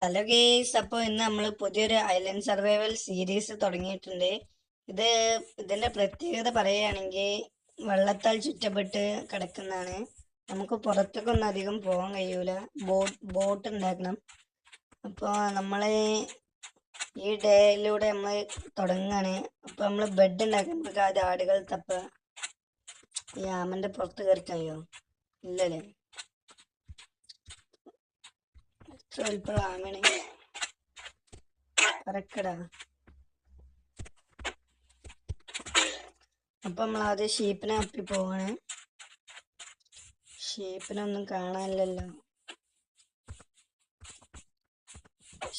Hello guys, അപ്പോൾ ഇന്ന് നമ്മൾ പുതിയൊരു ഐലൻഡ് സർവൈവൽ സീരീസ് തുടങ്ങിയിട്ടുണ്ട്. ഇത് ഇതിന്റെ പ്രത്യേകത പറയുകയാണെങ്കിൽ വെള്ളത്താൽ ചുറ്റപ്പെട്ട് കിടക്കുന്നതാണ്. നമുക്ക് പുറത്തേക്കൊന്നും അധികം പോകാൻ കഴിയൂല. ബോട്ട് ഉണ്ടാക്കണം. അപ്പോൾ നമ്മൾ ഈ ഡേയിലൂടെ നമ്മൾ തുടങ്ങാണ്. അപ്പോൾ നമ്മൾ ബെഡ് ഉണ്ടാക്കാൻ നമുക്ക് ആദ്യം ആടുകൾ തപ്പ. ഈ ആമന്റെ പുറത്ത് കയറി കഴിയോ? ഇല്ലല്ലേ, സ്വല്പം ആമയാണ്. പറക്കടാ. അപ്പൊ നമ്മൾ ആദ്യം ഷീപ്പിനെ അപ്പി പോവാണ്. ഷീപ്പിനൊന്നും കാണാനില്ലല്ലോ.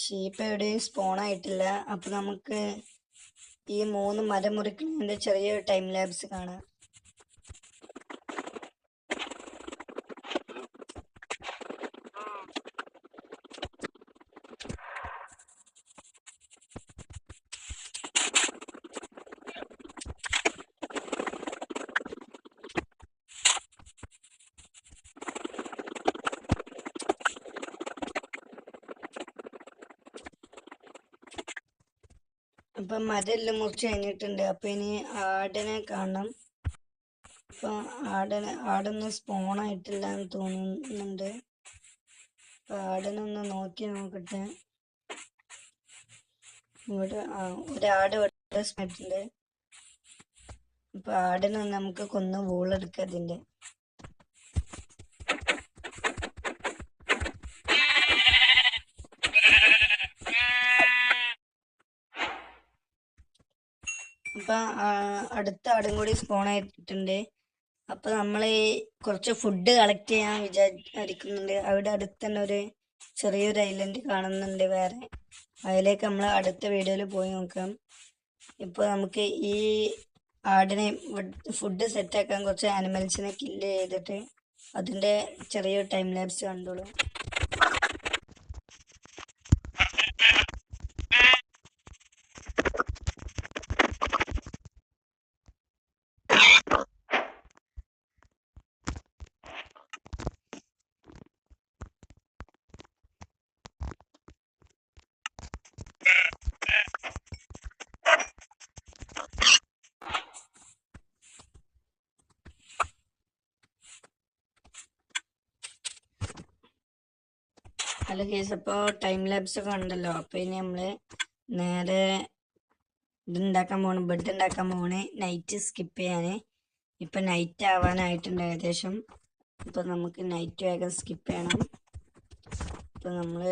ഷീപ്പ് എവിടെയും സ്പോൺ ആയിട്ടില്ല. അപ്പൊ നമുക്ക് ഈ 3 മരം മുറിക്കുന്നതിന്റെ ചെറിയൊരു ടൈം ലാബ്സ് കാണാം. അപ്പൊ മരെല്ലാം മുറിച്ച് കഴിഞ്ഞിട്ടുണ്ട്. അപ്പൊ ഇനി ആടിനെ കാണണം. അപ്പൊ ആടൊന്നും സ്പോൺ ആയിട്ടില്ല എന്ന് തോന്നുന്നുണ്ട്. അപ്പൊ ആടിനൊന്ന് നോക്കട്ടെ. ഇവിടെ ഒരാട് സ്മെറ്റുണ്ട്. അപ്പൊ ആടിനെ നമുക്ക് കൊന്ന് വൂളെടുക്കാം അതിന്റെ. അപ്പൊ അടുത്ത ആടും കൂടി സ്പോൺ ആയിട്ടുണ്ട്. അപ്പൊ നമ്മൾ കുറച്ച് ഫുഡ് കളക്ട് ചെയ്യാൻ വിചാരിക്കുന്നുണ്ട്. അവിടെ അടുത്ത് തന്നെ ഒരു ചെറിയൊരു ഐലൻഡ് കാണുന്നുണ്ട് വേറെ. അതിലേക്ക് നമ്മൾ അടുത്ത വീഡിയോയിൽ പോയി നോക്കാം. ഇപ്പൊ നമുക്ക് ഈ ആടിനെ ഫുഡ് സെറ്റാക്കാൻ കുറച്ച് ആനിമൽസിനെ കില്ല് ചെയ്തിട്ട് അതിന്റെ ചെറിയൊരു ടൈം ലാപ്സ് കണ്ടോളൂ. ഹലോ കേസ്, അപ്പോൾ ടൈം ലാബ്സ് ഒക്കെ ഉണ്ടല്ലോ. അപ്പോൾ ഇനി നമ്മൾ നേരെ ഇതുണ്ടാക്കാൻ പോകണം, ബെഡ് ഉണ്ടാക്കാൻ പോകണേ. നൈറ്റ് സ്കിപ്പ് ചെയ്യാൻ. ഇപ്പം നൈറ്റ് ആവാനായിട്ടുണ്ട് ഏകദേശം. ഇപ്പം നമുക്ക് നൈറ്റ് വേഗം സ്കിപ്പ് ചെയ്യണം. ഇപ്പം നമ്മൾ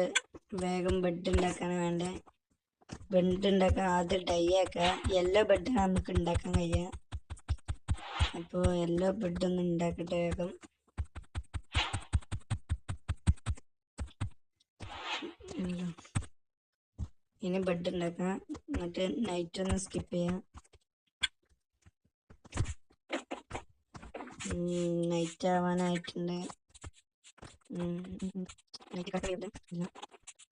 വേഗം ബെഡ് ഉണ്ടാക്കാൻ വേണ്ടേ. ബെഡ് ഉണ്ടാക്കാൻ ആദ്യം ഡൈ ആക്കുക. യെല്ലോ ബെഡാണ് നമുക്ക് ഉണ്ടാക്കാൻ കഴിയുക. അപ്പോൾ യെല്ലോ ബെഡൊന്നും ഉണ്ടാക്കട്ടെ വേഗം. ഇനി ബെഡ് ഉണ്ടാക്കാം, എന്നിട്ട് നൈറ്റ് ഒന്ന് സ്കിപ്പ് ചെയ്യാം. നൈറ്റ് ആവാനായിട്ടുണ്ട്. നൈറ്റ് കിടക്കാൻ കഴിയില്ല.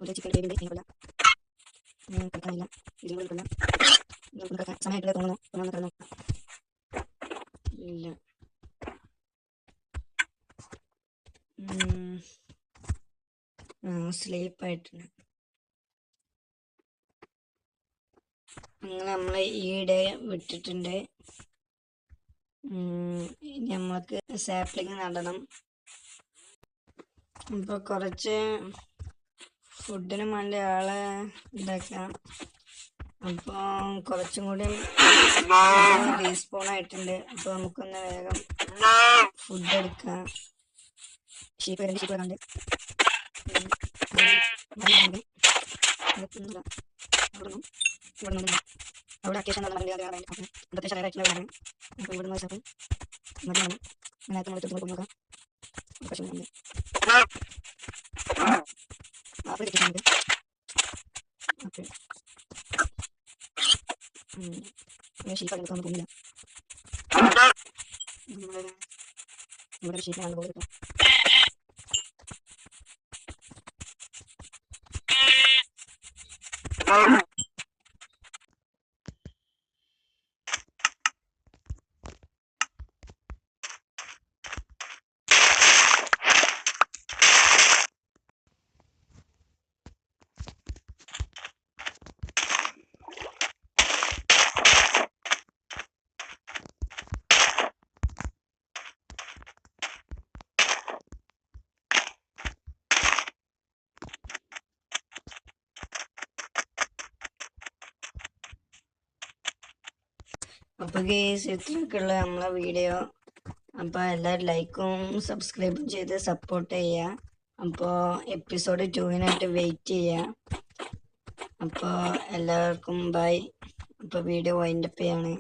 ഒരു ചിക്കൻ ബേബി ഉണ്ട്. കിടക്കാനില്ല. ഇതിലൂടെ കിടക്കാം. സമയമായിട്ടുള്ള തോന്നുന്നു. കിടന്നു ഇല്ല. സ്ലീപ്പായിട്ടുണ്ട്. അങ്ങനെ നമ്മൾ ഈ ഡേ വിട്ടിട്ടുണ്ട്. ഇനി നമ്മൾക്ക് സാപ്ലിങ് നടണം. ഇപ്പോൾ കുറച്ച് ഫുഡിന് വേണ്ടി ആളെ ഉണ്ടാക്കാം. അപ്പോൾ കുറച്ചും കൂടി റീസ്പോൺ ആയിട്ടുണ്ട്. അപ്പോൾ നമുക്കൊന്ന് വേഗം ഫുഡ് എടുക്കാം. ഷീപ്പ് വരാണ്ട് അവിടെ അത്യാവശ്യം നല്ല ഇവിടുത്തെ ഷെയറായിട്ടുള്ള വീടാണ്. അപ്പോൾ ഇവിടുന്ന് വെച്ചാൽ മതിയാണ്. നേരത്തെ നമ്മൾ എടുത്ത് നോക്കാം. പ്രശ്നമുണ്ട് ആപ്പിൾ കിട്ടിയിട്ടുണ്ട്. ഓക്കെ, ഷീപ്പ് എടുക്കാൻ പോകുന്നില്ല. ഇവിടെ ഷീപ്പിനാണ് പോകുന്നത്. അപ്പോൾ ഗേസ് ഇത്രയൊക്കെയുള്ള നമ്മളെ വീഡിയോ. അപ്പോൾ എല്ലാവരും ലൈക്കും സബ്സ്ക്രൈബും ചെയ്ത് സപ്പോർട്ട് ചെയ്യുക. അപ്പോൾ എപ്പിസോഡ് 2-നായിട്ട് വെയിറ്റ് ചെയ്യുക. അപ്പോൾ എല്ലാവർക്കും ബൈ. അപ്പോൾ വീഡിയോ വൈൻഡപ്പ് ചെയ്യാണ്.